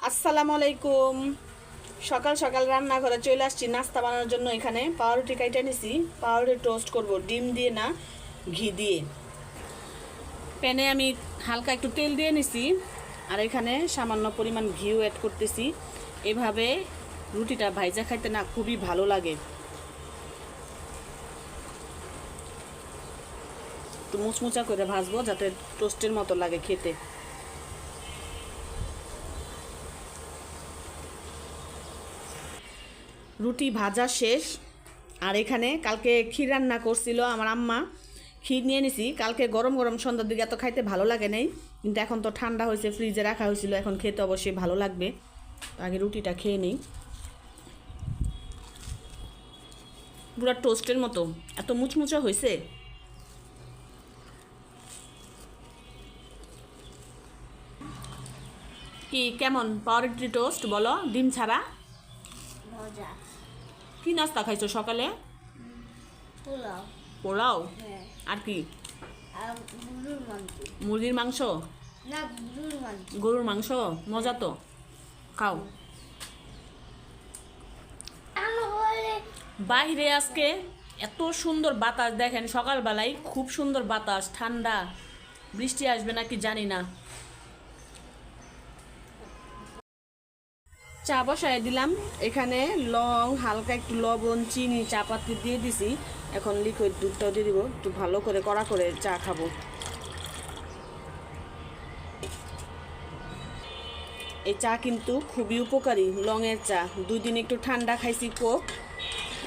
আসসালামু আলাইকুম। সকাল সকাল রান্নাঘরে চলে আসছি নাস্তা বানানোর জন্য। এখানে পাউরুটি কাইটা নিছি, পাউরুটি টোস্ট করব ডিম দিয়ে না ঘি দিয়ে। প্যানে আমি হালকা একটু তেল দিয়ে নিছি আর এখানে সামান্য পরিমাণ ঘিও অ্যাড করতেছি। এভাবে রুটিটা ভাইজা খাইতে না খুবই ভালো লাগে। একটু মুচমুচা করে ভাজবো যাতে টোস্টের মতো লাগে খেতে। রুটি ভাজা শেষ। আর এখানে কালকে ক্ষীর রান্না করছিল আমার আম্মা, ক্ষীর নিয়ে নিছি। কালকে গরম গরম সন্ধ্যার দিকে এত খাইতে ভালো লাগে নাই, কিন্তু এখন তো ঠান্ডা হয়েছে, ফ্রিজে রাখা হয়েছিল, এখন খেতে অবশ্যই ভালো লাগবে। আগে রুটিটা খেয়ে নিই। পুরো টোস্টের মতো এত মুচমুচা হয়েছে। কি কেমন পাউরুটি টোস্ট বলো ডিম ছাড়া? মজা। কি নাস্তা খাইছো সকালে? পোলাও। পোলাও? হ্যাঁ। আর কি? আর গরুর মাংস। মুরগির মাংস? না, গরুর মাংস। গরুর মাংস মজা তো, খাও। বাইরে আজকে এত সুন্দর বাতাস, দেখেন সকালবেলায় খুব সুন্দর বাতাস, ঠান্ডা। বৃষ্টি আসবে নাকি জানি না। চা বসায় দিলাম। এখানে লং, হালকা একটু লবণ, চিনি, চা পাতি দিয়ে দিছি। এখন লিকুইড দুধটাও দিয়ে দিব। একটু ভালো করে কড়া করে চা খাবো। এই চা কিন্তু খুবই উপকারী, লংয়ের চা। 2 দিন একটু ঠান্ডা খাইছি, কোক,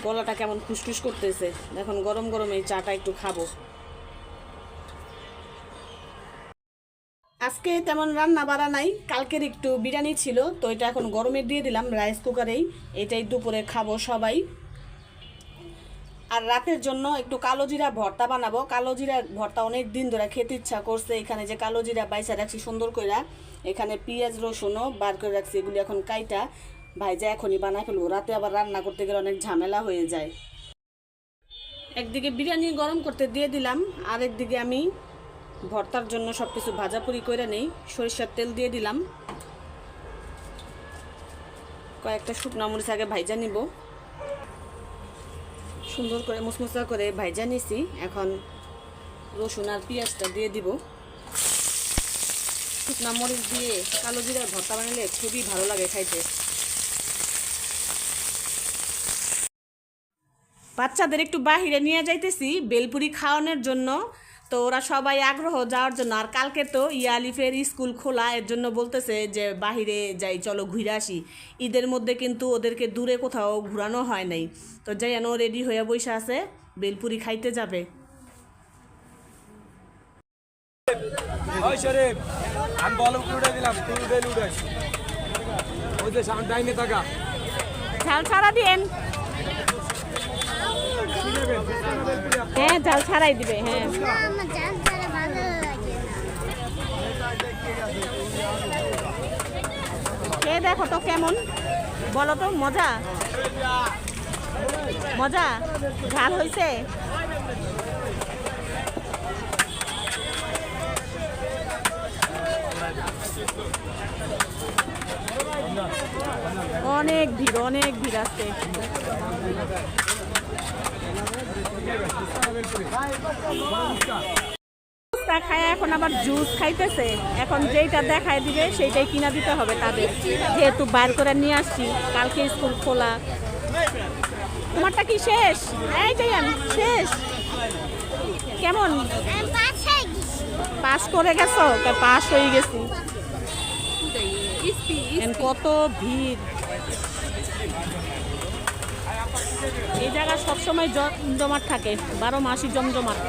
গলাটা কেমন খুসখুস করতেছে। এখন গরম গরম এই চাটা একটু খাবো। আজকে তেমন রান্না বাড়া নাই, কালকের একটু বিরিয়ানি ছিল, তো এটা এখন গরমে দিয়ে দিলাম রাইস কুকারেই। এটাই দুপুরে খাবো সবাই। আর রাতের জন্য একটু কালো জিরা ভর্তা বানাবো। কালো জিরা ভর্তা অনেক দিন ধরে খেতে ইচ্ছা করছে। এখানে যে কালো জিরা বাইসা রাখছি সুন্দর করে, এখানে পেঁয়াজ রসুনও বার করে রাখছি, এগুলি এখন কাইটা ভাইজা এখনই বানাই ফেলবো। রাতে আবার রান্না করতে গেলে অনেক ঝামেলা হয়ে যায়। একদিকে বিরিয়ানি গরম করতে দিয়ে দিলাম, আর একদিকে আমি ভর্তার জন্য সব কিছু ভাজাপুরি করে নেই। সরিষার তেল দিয়ে দিলাম, কয়েকটা শুকনো মরিচ আগে ভাইজা নিব। সুন্দর করে মুচমুচা করে ভাইজা নিছি। এখন রসুন আর পেঁয়াজটা দিয়ে দিব। শুকনো মরিচ দিয়ে কালো জিরার ভর্তা বানালে খুবই ভালো লাগে খাইতে। বাচ্চাদের একটু বাহিরে নিয়ে যাইতেছি বেলপুরি খাওয়ানোর জন্য, তো ওরা সবাই আগ্রহ যাওয়ার জন্য। আর কালকে তো আলিফের স্কুল খোলা, এর জন্য বলতেছে যে বাহিরে যাই, চলো ঘুরে আসি। ঈদের মধ্যে কিন্তু ওদেরকে দূরে কোথাও ঘুরানো হয় নাই, তো যাই ও রেডি হয়ে বসে আছে, বেলপুরি খাইতে যাবে। ঝাল ছাড়া দিয়েন। হ্যাঁ, ঝাল ছাড়াই দিবে। হ্যাঁ, খেয়ে দেখো তো কেমন, বলো তো। মজা? মজা? ঝাল হয়েছে? অনেক ভিড়, অনেক ভিড় আছে। খায় এখন আবার জুস খাইতেছে। এখন যেইটা দেখায় দিবে সেইটাই কিনা দিতে হবে তাদের, যেহেতু বার করে নিয়ে আসছি, কালকে স্কুল খোলা। তোমারটা কি শেষ? এই যাইয়ান শেষ? কেমন পাস করে গেছো? পাস হয়ে গেছি। কত ভিড় এই জায়গা, সবসময় জমজমাট থাকে, 12 মাসই জমজমাট।